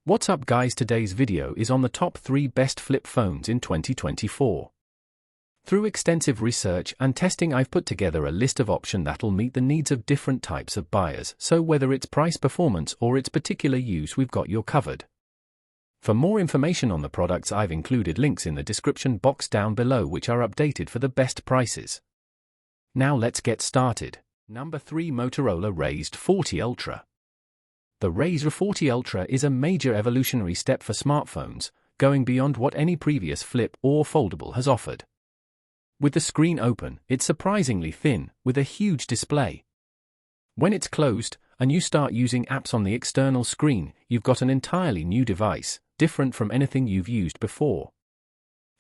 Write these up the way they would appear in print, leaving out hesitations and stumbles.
What's up guys, today's video is on the top 3 best flip phones in 2024. Through extensive research and testing I've put together a list of options that'll meet the needs of different types of buyers, so whether it's price, performance or its particular use, we've got you covered. For more information on the products I've included links in the description box down below which are updated for the best prices. Now let's get started. Number 3, Motorola Razr 40 Ultra. The Razr 40 Ultra is a major evolutionary step for smartphones, going beyond what any previous flip or foldable has offered. With the screen open, it's surprisingly thin, with a huge display. When it's closed, and you start using apps on the external screen, you've got an entirely new device, different from anything you've used before.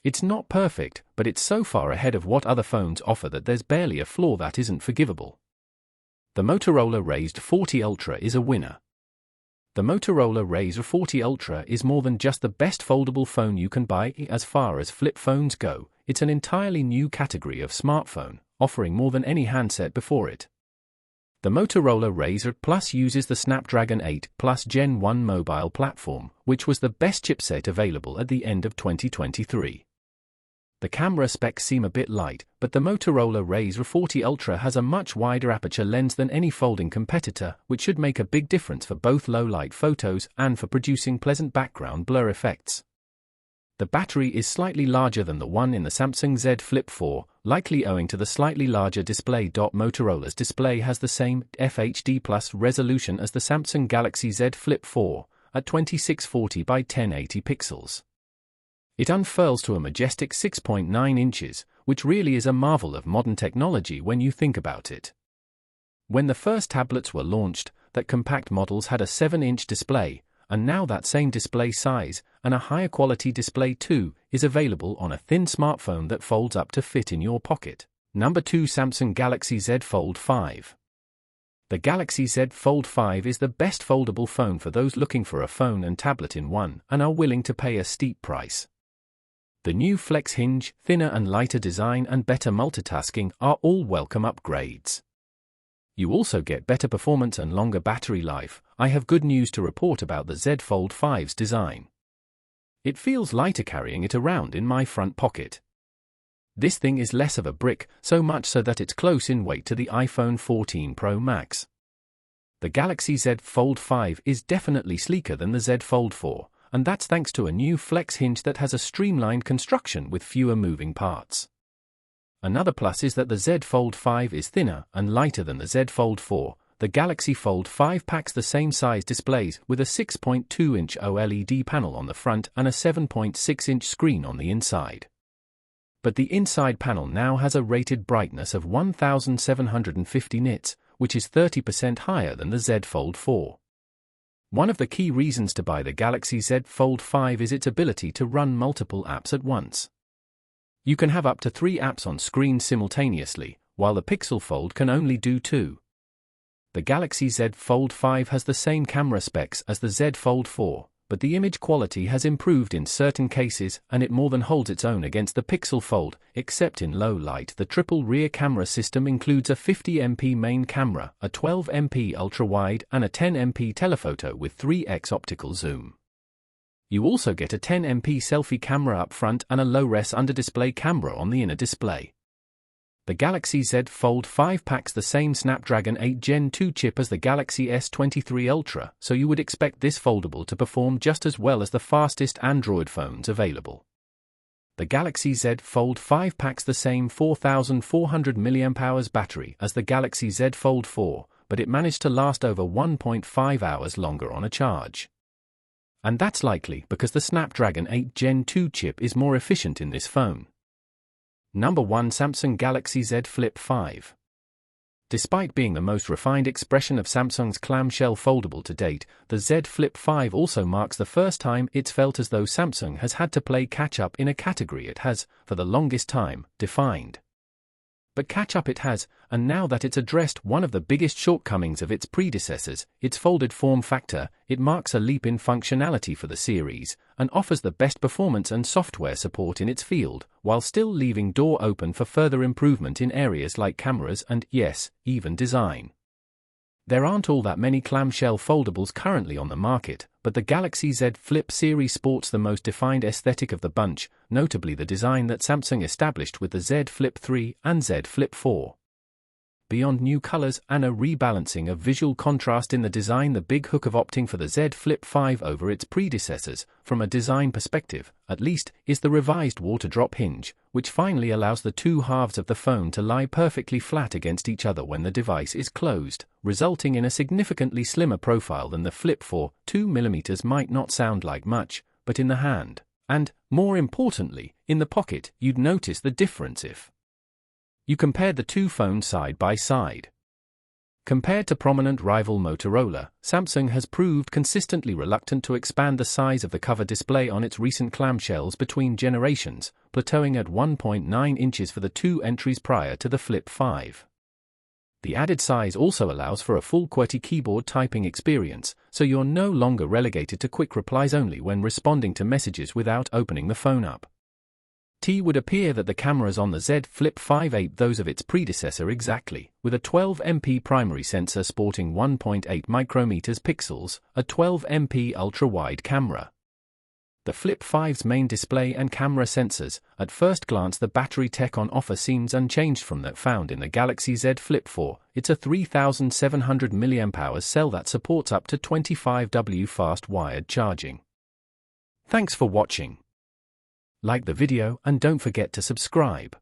It's not perfect, but it's so far ahead of what other phones offer that there's barely a flaw that isn't forgivable. The Motorola Razr 40 Ultra is a winner. The Motorola Razr 40 Ultra is more than just the best foldable phone you can buy. As far as flip phones go, it's an entirely new category of smartphone, offering more than any handset before it. The Motorola Razr Plus uses the Snapdragon 8 Plus Gen 1 mobile platform, which was the best chipset available at the end of 2023. The camera specs seem a bit light, but the Motorola Razr 40 Ultra has a much wider aperture lens than any folding competitor, which should make a big difference for both low-light photos and for producing pleasant background blur effects. The battery is slightly larger than the one in the Samsung Z Flip 4, likely owing to the slightly larger display. Motorola's display has the same FHD Plus resolution as the Samsung Galaxy Z Flip 4, at 2640 by 1080 pixels. It unfurls to a majestic 6.9 inches, which really is a marvel of modern technology when you think about it. When the first tablets were launched, that compact models had a 7-inch display, and now that same display size, and a higher quality display too, is available on a thin smartphone that folds up to fit in your pocket. Number 2, Samsung Galaxy Z Fold 5. The Galaxy Z Fold 5 is the best foldable phone for those looking for a phone and tablet in one and are willing to pay a steep price. The new flex hinge, thinner and lighter design and better multitasking are all welcome upgrades. You also get better performance and longer battery life. I have good news to report about the Z Fold 5's design. It feels lighter carrying it around in my front pocket. This thing is less of a brick, so much so that it's close in weight to the iPhone 14 Pro Max. The Galaxy Z Fold 5 is definitely sleeker than the Z Fold 4. And that's thanks to a new flex hinge that has a streamlined construction with fewer moving parts. Another plus is that the Z Fold 5 is thinner and lighter than the Z Fold 4. The Galaxy Fold 5 packs the same size displays with a 6.2-inch OLED panel on the front and a 7.6-inch screen on the inside. But the inside panel now has a rated brightness of 1750 nits, which is 30% higher than the Z Fold 4. One of the key reasons to buy the Galaxy Z Fold 5 is its ability to run multiple apps at once. You can have up to 3 apps on screen simultaneously, while the Pixel Fold can only do 2. The Galaxy Z Fold 5 has the same camera specs as the Z Fold 4, but the image quality has improved in certain cases and it more than holds its own against the Pixel Fold, except in low light. The triple rear camera system includes a 50MP main camera, a 12MP ultra-wide and a 10MP telephoto with 3x optical zoom. You also get a 10MP selfie camera up front and a low-res under-display camera on the inner display. The Galaxy Z Fold 5 packs the same Snapdragon 8 Gen 2 chip as the Galaxy S23 Ultra, so you would expect this foldable to perform just as well as the fastest Android phones available. The Galaxy Z Fold 5 packs the same 4400 mAh battery as the Galaxy Z Fold 4, but it managed to last over 1.5 hours longer on a charge. And that's likely because the Snapdragon 8 Gen 2 chip is more efficient in this phone. Number 1, Samsung Galaxy Z Flip 5. Despite being the most refined expression of Samsung's clamshell foldable to date, the Z Flip 5 also marks the first time it's felt as though Samsung has had to play catch-up in a category it has, for the longest time, defined. But catch-up it has, and now that it's addressed one of the biggest shortcomings of its predecessors, its folded form factor, it marks a leap in functionality for the series, and offers the best performance and software support in its field, while still leaving door open for further improvement in areas like cameras and, yes, even design. There aren't all that many clamshell foldables currently on the market, but the Galaxy Z Flip series sports the most defined aesthetic of the bunch, notably the design that Samsung established with the Z Flip 3 and Z Flip 4. Beyond new colors and a rebalancing of visual contrast in the design, the big hook of opting for the Z Flip 5 over its predecessors, from a design perspective, at least, is the revised water drop hinge, which finally allows the two halves of the phone to lie perfectly flat against each other when the device is closed, resulting in a significantly slimmer profile than the Flip 4. 2mm might not sound like much, but in the hand, and, more importantly, in the pocket, you'd notice the difference if you compared the two phones side by side. Compared to prominent rival Motorola, Samsung has proved consistently reluctant to expand the size of the cover display on its recent clamshells between generations, plateauing at 1.9 inches for the two entries prior to the Flip 5. The added size also allows for a full QWERTY keyboard typing experience, so you're no longer relegated to quick replies only when responding to messages without opening the phone up. It would appear that the cameras on the Z Flip 5 ape those of its predecessor exactly, with a 12MP primary sensor sporting 1.8 micrometers pixels, a 12MP ultra-wide camera. The Flip 5's main display and camera sensors, at first glance the battery tech on offer seems unchanged from that found in the Galaxy Z Flip 4. It's a 3700 mAh cell that supports up to 25W fast wired charging. Thanks for watching. Like the video and don't forget to subscribe.